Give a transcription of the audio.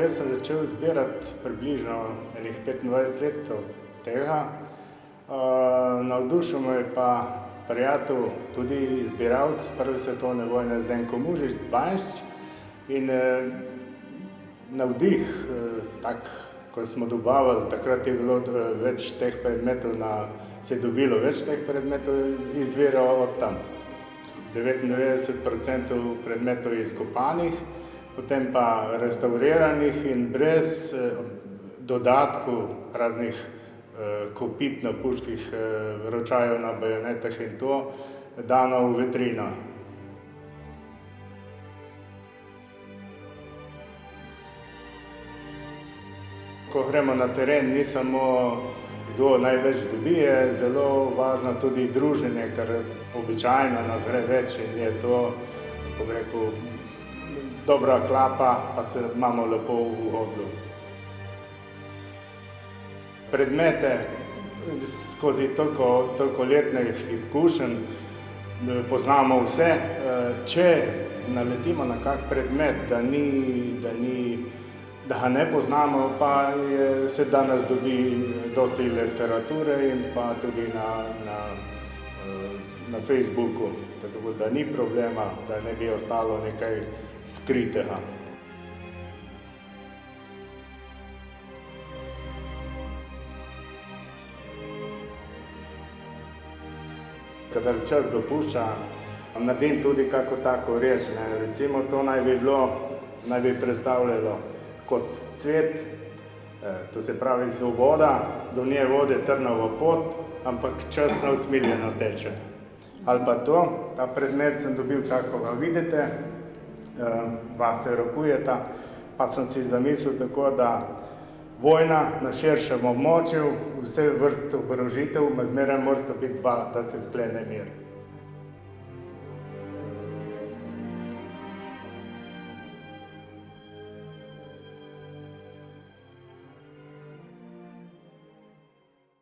jaz sem začel zbirati približno enih 25 let od tega. Navdušil me je pa prijatelj, tudi zbiralec Prve svetovne vojne Zdenko Mužič z Banjšč in navdih, tak, ko smo dobavili, takrat je bilo več teh predmetov, se je dobilo več teh predmetov, izviral od tam. 99% predmetov je izkopanih, potem pa restauriranih in brez dodatkov raznih kopit na puških, ročajev na bajonetah in to, dano v vitrino. Ko gremo na teren, ni samo kdo največ dobi, je zelo važno tudi druženje, ker običajno nas gre več in je to, kako bi rekel, dobra klapa, pa se imamo lepo v odlu. Predmete skozi toliko letnih izkušenj poznamo vse. Če naletimo na kak predmet, da ga ne poznamo, pa se danes dobi dosti literature in pa tudi na Facebooku, tako da ni problema, da ne bi ostalo nekaj skritega. Kadar čas dopušča, naredim tudi kako tako reč. Recimo to naj bi predstavljalo kot cvet, to se pravi svoboda, do nje vodi trnova pot, ampak čas neusmiljeno teče. Ali pa to, ta predmet sem dobil tako, ga vidite, dva se rokujeta, pa sem si zamislil tako, da vojna na širšem območju, vse vrst oborožitev, zmeraj mora biti dva, da se sklene mir.